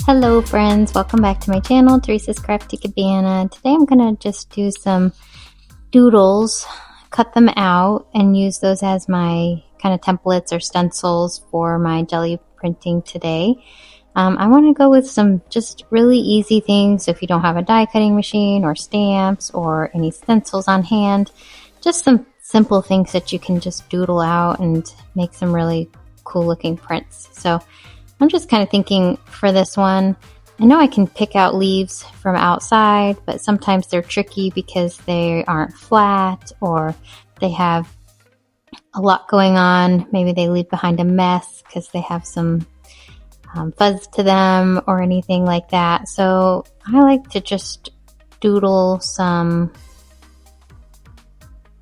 Hello friends, welcome back to my channel, Teresa's Crafty Cabana. Today I'm going to just do some doodles, cut them out, and use those as my kind of templates or stencils for my jelly printing today. I want to go with some just really easy things. So if you don't have a die cutting machine or stamps or any stencils on hand, just some simple things that you can just doodle out and make some really cool looking prints. So I'm just kind of thinking for this one, I know I can pick out leaves from outside, but sometimes they're tricky because they aren't flat or they have a lot going on. Maybe they leave behind a mess because they have some fuzz to them or anything like that. So I like to just doodle some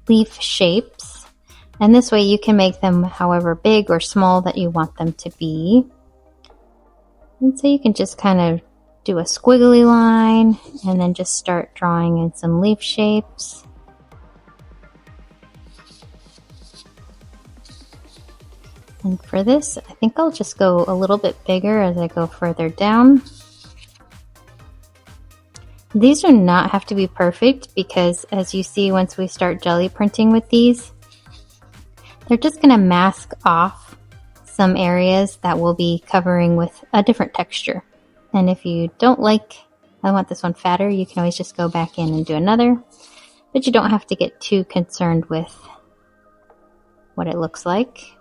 leaf shapes. And this way you can make them however big or small that you want them to be. And so you can just kind of do a squiggly line and then just start drawing in some leaf shapes. And for this, I think I'll just go a little bit bigger as I go further down. These do not have to be perfect because as you see, once we start jelly printing with these, they're just going to mask off some areas that we'll be covering with a different texture. And if you don't like, I want this one fatter, you can always just go back in and do another, but you don't have to get too concerned with what it looks like.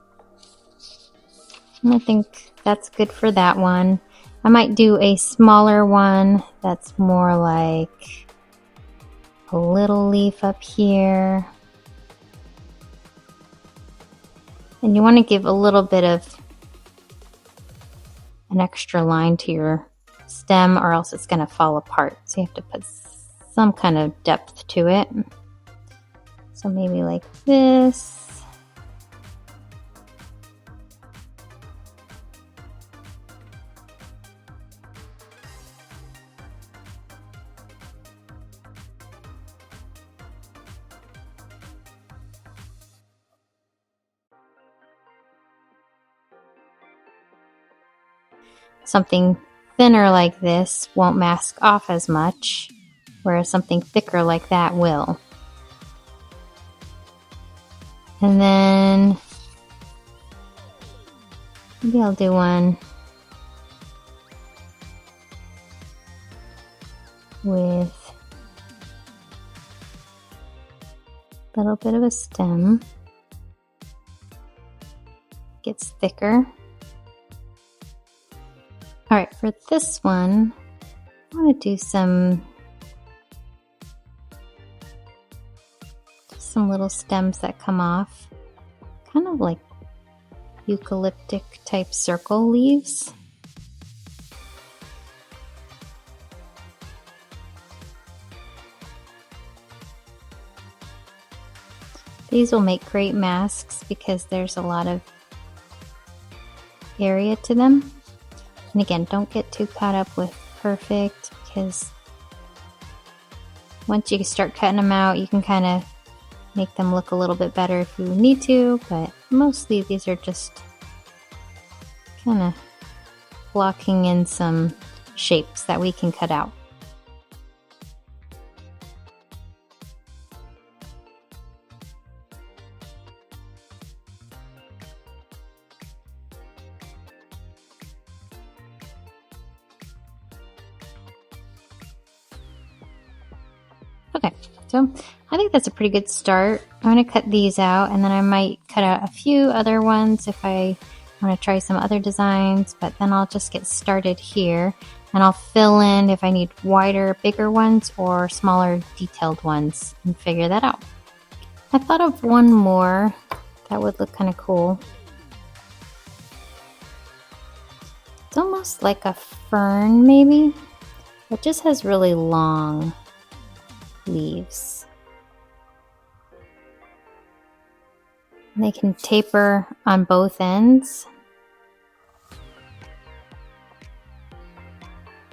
And I think that's good for that one. I might do a smaller one that's more like a little leaf up here. And you want to give a little bit of an extra line to your stem or else it's going to fall apart. So you have to put some kind of depth to it. So maybe like this. Something thinner like this won't mask off as much, whereas something thicker like that will. And then maybe I'll do one with a little bit of a stem. Gets thicker. All right, for this one, I want to do some little stems that come off, kind of like eucalyptic type circle leaves. These will make great masks because there's a lot of area to them. And again, don't get too caught up with perfect because once you start cutting them out, you can kind of make them look a little bit better if you need to, but mostly these are just kind of blocking in some shapes that we can cut out. Okay, so I think that's a pretty good start. I'm going to cut these out and then I might cut out a few other ones if I want to try some other designs, but then I'll just get started here and I'll fill in if I need wider, bigger ones or smaller detailed ones and figure that out. I thought of one more that would look kind of cool. It's almost like a fern maybe. It just has really long leaves. They can taper on both ends.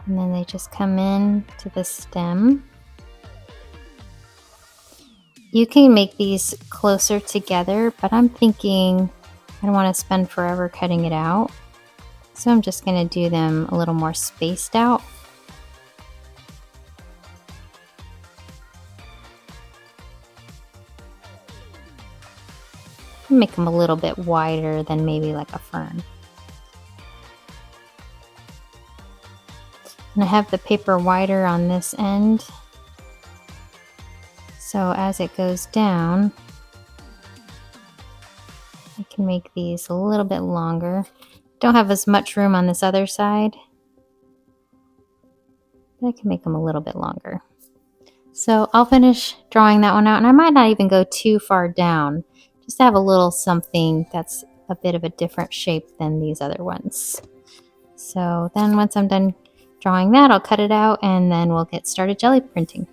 And then they just come in to the stem. You can make these closer together, but I'm thinking I don't want to spend forever cutting it out. So I'm just going to do them a little more spaced out. Make them a little bit wider than maybe like a fern. And I have the paper wider on this end. So as it goes down, I can make these a little bit longer. Don't have as much room on this other side, but I can make them a little bit longer. So I'll finish drawing that one out, and I might not even go too far down. Just have a little something that's a bit of a different shape than these other ones. So then once I'm done drawing that, I'll cut it out and then we'll get started jelly printing.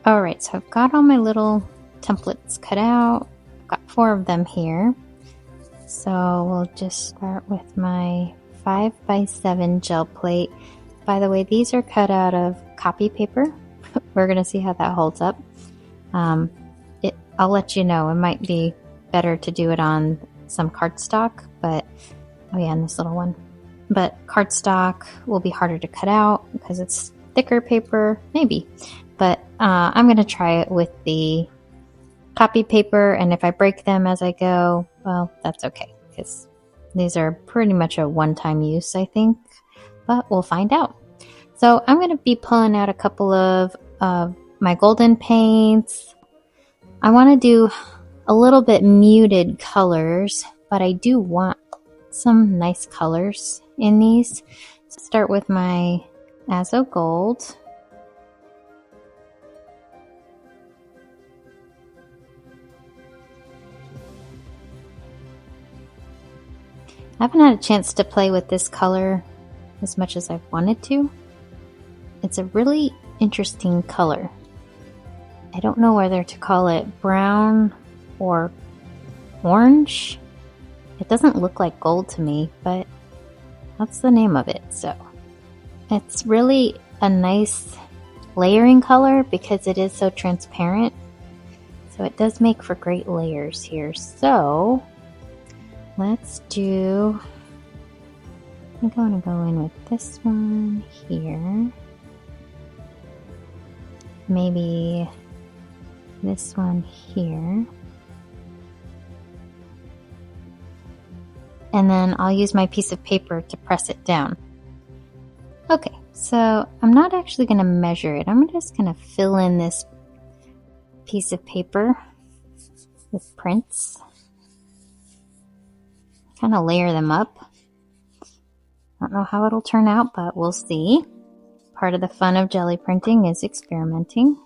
Alright, so I've got all my little templates cut out. I've got 4 of them here. So we'll just start with my 5x7 gel plate. By the way, these are cut out of copy paper. We're going to see how that holds up. I'll let you know. It might be better to do it on some cardstock, but oh yeah, on this little one. But cardstock will be harder to cut out because it's thicker paper, maybe. But I'm going to try it with the copy paper, and if I break them as I go, well, that's okay, because these are pretty much a one-time use, I think, but we'll find out. So I'm going to be pulling out a couple of my golden paints. I want to do a little bit muted colors, but I do want some nice colors in these. So start with my Azo Gold. I haven't had a chance to play with this color as much as I've wanted to. It's a really interesting color. I don't know whether to call it brown or orange. It doesn't look like gold to me, but that's the name of it. So it's really a nice layering color because it is so transparent. So it does make for great layers here. So let's do, I'm going to go in with this one here. Maybe this one here. And then I'll use my piece of paper to press it down. Okay, so I'm not actually going to measure it. I'm just going to fill in this piece of paper with prints. Kind of layer them up. I don't know how it'll turn out, but we'll see. Part of the fun of jelly printing is experimenting.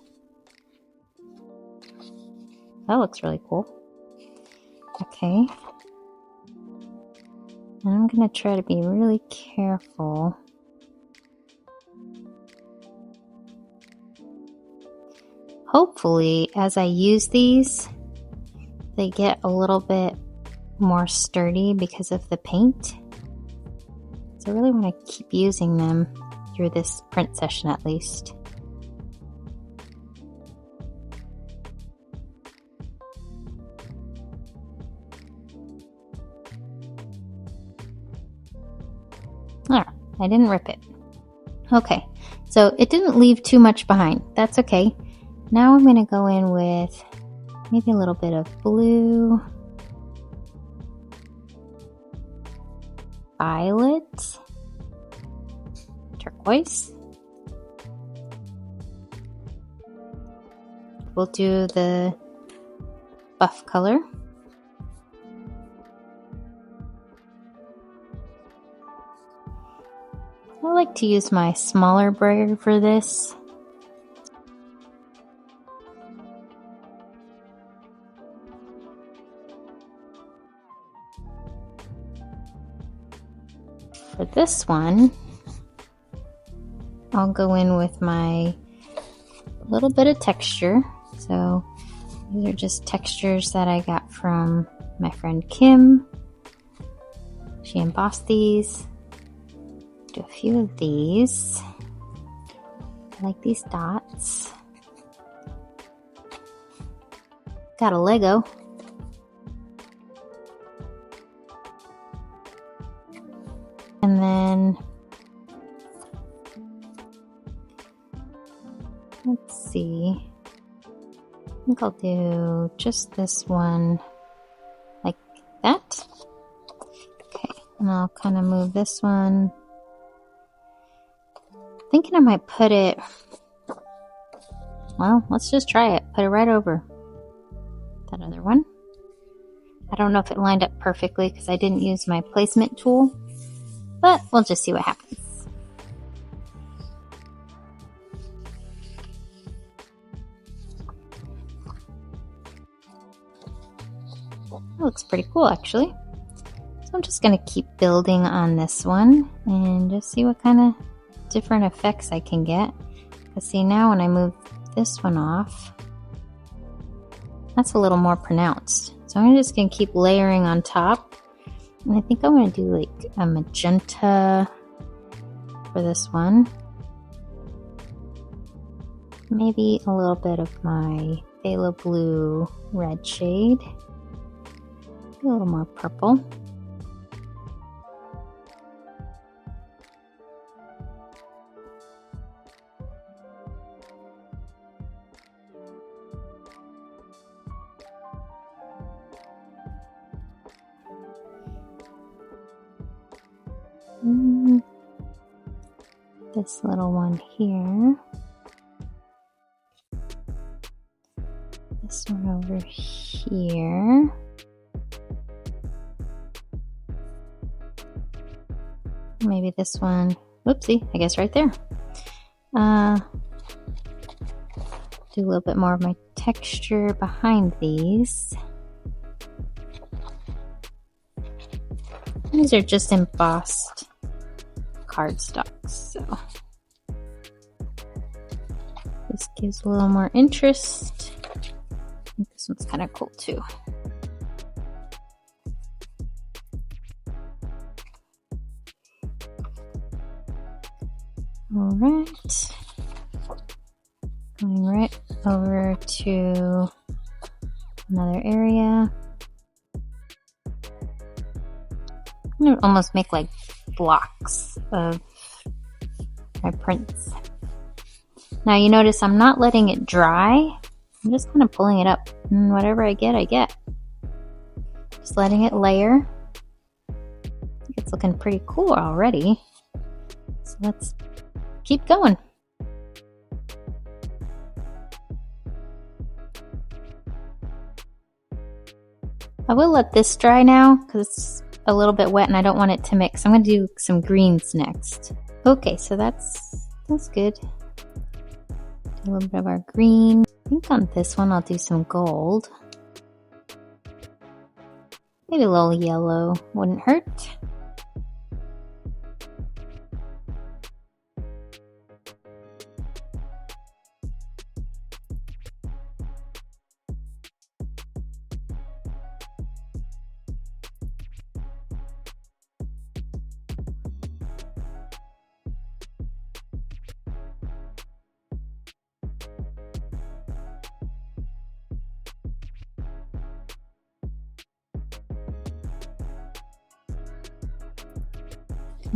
That looks really cool. Okay. And I'm going to try to be really careful. Hopefully, as I use these, they get a little bit more sturdy because of the paint. So I really want to keep using them through this print session at least. Ah, I didn't rip it. Okay, so it didn't leave too much behind. That's okay. Now I'm going to go in with maybe a little bit of blue, violet, turquoise. We'll do the buff color. I like to use my smaller brayer for this. For this one, I'll go in with my little bit of texture. So these are just textures that I got from my friend Kim. She embossed these. Do a few of these. I like these dots. Got a Lego. then let's see. I think I'll do just this one like that. Okay, and I'll kind of move this one. Thinking I might put it, well, let's just try it. Put it right over that other one. I don't know if it lined up perfectly because I didn't use my placement tool, but we'll just see what happens. That looks pretty cool, actually. So I'm just going to keep building on this one and just see what kind of different effects I can get. Because see, now when I move this one off, that's a little more pronounced. So I'm just going to keep layering on top. And I think I'm going to do like a magenta for this one. Maybe a little bit of my phthalo blue red shade. A little more purple. This little one here. This one over here. Maybe this one. Whoopsie, I guess right there. Do a little bit more of my texture behind these. These are just embossed cardstock, so this gives a little more interest. I think this one's kind of cool too. All right, going right over to another area. I'm gonna almost make like blocks of my prints. Now you notice I'm not letting it dry. I'm just kind of pulling it up, and whatever I get, I get. Just letting it layer. I think it's looking pretty cool already. So let's keep going. I will let this dry now because it's a little bit wet and I don't want it to mix. I'm going to do some greens next. Okay, so that's good. Do a little bit of our green. I think on this one I'll do some gold. Maybe a little yellow wouldn't hurt.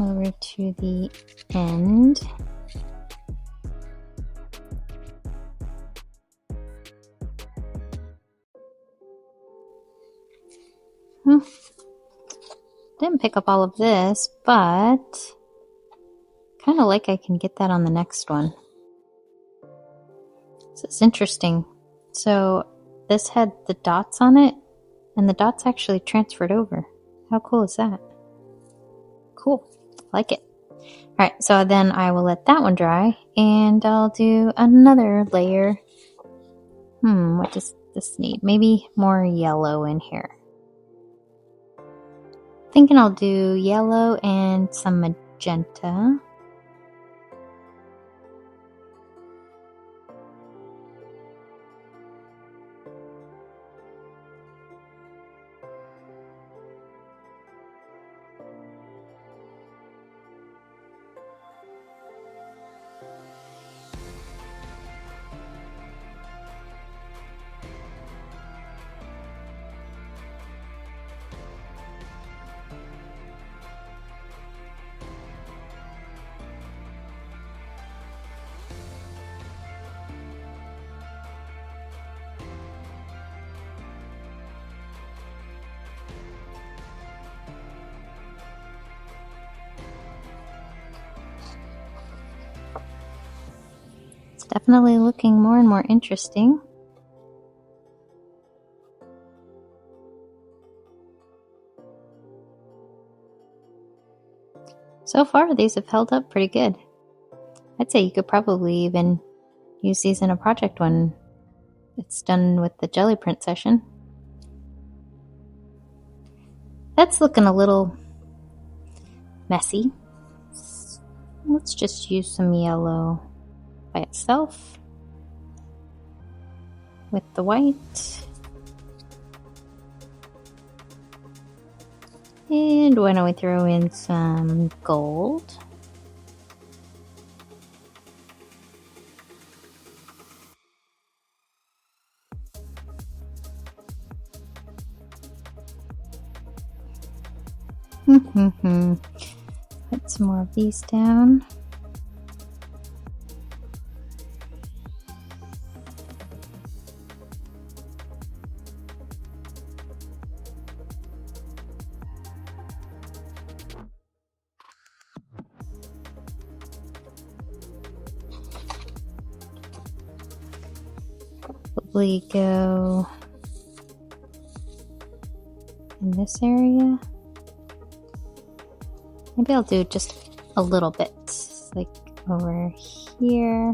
Over to the end. Didn't pick up all of this, but kind of like I can get that on the next one. So it's interesting. So this had the dots on it, and the dots actually transferred over. How cool is that? Cool. Like it. Alright, so then I will let that one dry and I'll do another layer. What does this need? Maybe more yellow in here. Thinking I'll do yellow and some magenta. Definitely looking more and more interesting. So far, these have held up pretty good. I'd say you could probably even use these in a project when it's done with the jelly print session. That's looking a little messy. Let's just use some yellow by itself with the white. And why don't we throw in some gold? Put some more of these down. Probably go in this area. Maybe I'll do just a little bit, like over here.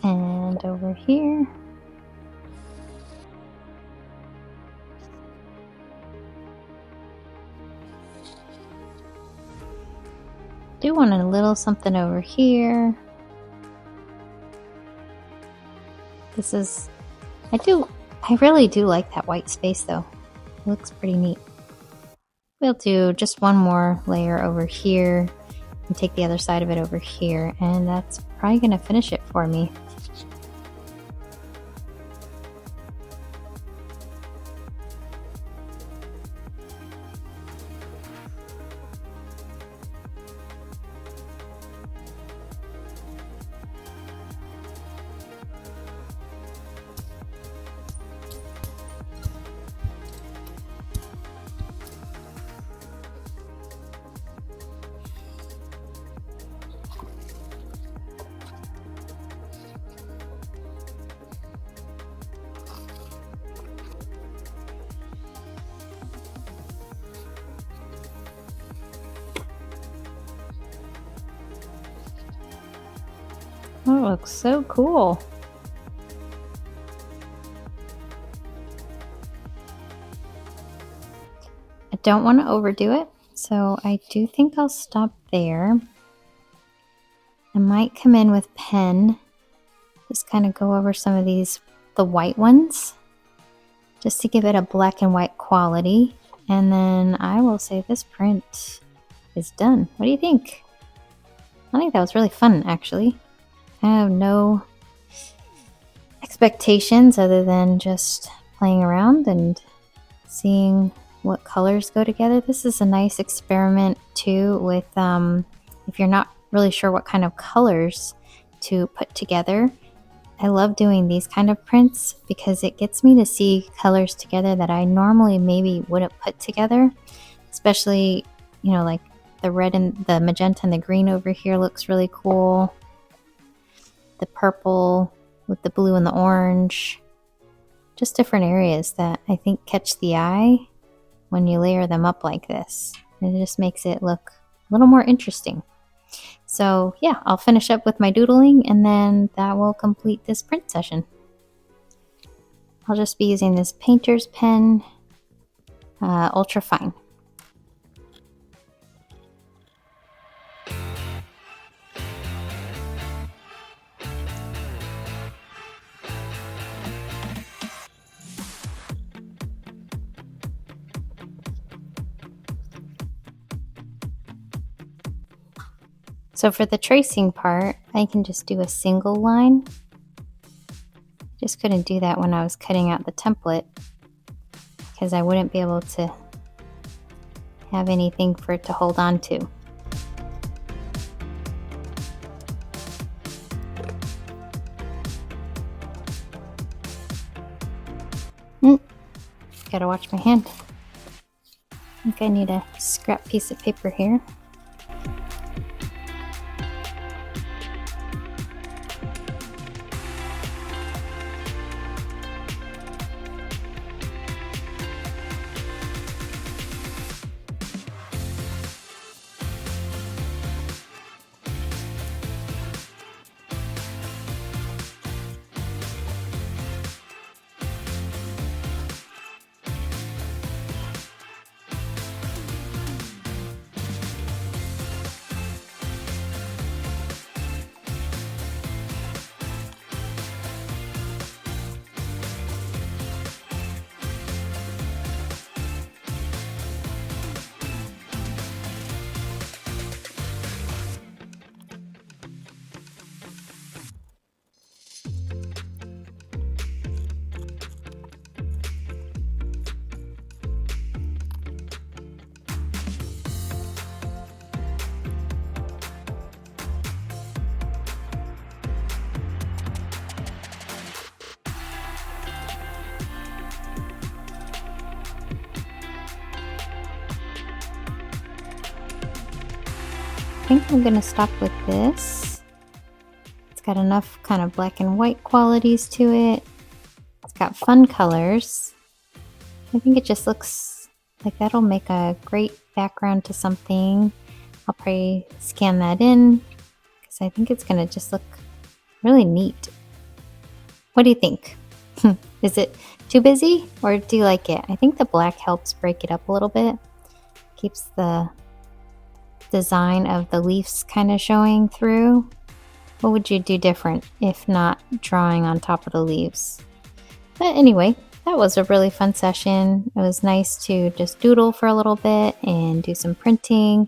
And over here. Do want a little something over here. I really do like that white space though. It looks pretty neat. We'll do just one more layer over here and take the other side of it over here, and that's probably gonna finish it for me. Oh, it looks so cool. I don't want to overdo it, so I do think I'll stop there. I might come in with pen, just kind of go over some of these, the white ones, just to give it a black and white quality. And then I will say this print is done. What do you think? I think that was really fun, actually. I have no expectations other than just playing around and seeing what colors go together. This is a nice experiment too with if you're not really sure what kind of colors to put together. I love doing these kind of prints because it gets me to see colors together that I normally maybe wouldn't put together, especially, you know, like the red and the magenta and the green over here looks really cool. The purple with the blue and the orange. Just different areas that I think catch the eye when you layer them up like this. And it just makes it look a little more interesting. So yeah, I'll finish up with my doodling and then that will complete this print session. I'll just be using this painter's pen, ultra fine. So for the tracing part, I can just do a single line. Just couldn't do that when I was cutting out the template because I wouldn't be able to have anything for it to hold on to. Gotta watch my hand. think I need a scrap piece of paper here. I think I'm gonna stop with this. It's got enough kind of black and white qualities to it. It's got fun colors. I think it just looks like that'll make a great background to something. I'll probably scan that in because I think it's gonna just look really neat. What do you think? Is it too busy or do you like it? I think the black helps break it up a little bit. Keeps the design of the leaves kind of showing through. What would you do different if not drawing on top of the leaves? But anyway, that was a really fun session. It was nice to just doodle for a little bit and do some printing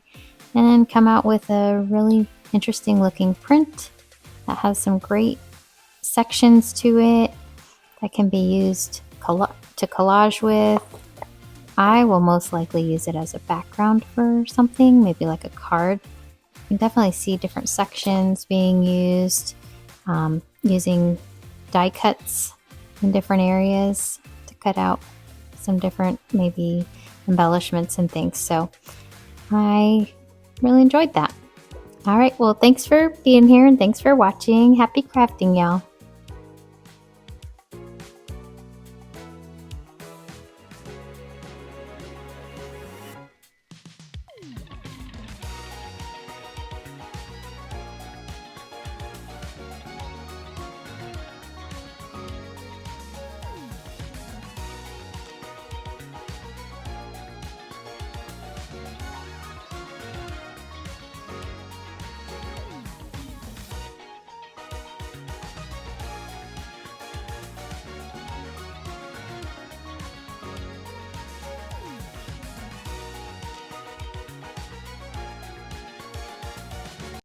and then come out with a really interesting looking print that has some great sections to it that can be used to collage with. I will most likely use it as a background for something, maybe like a card. You can definitely see different sections being used, using die cuts in different areas to cut out some different maybe embellishments and things. So I really enjoyed that. All right, well, thanks for being here and thanks for watching. Happy crafting, y'all.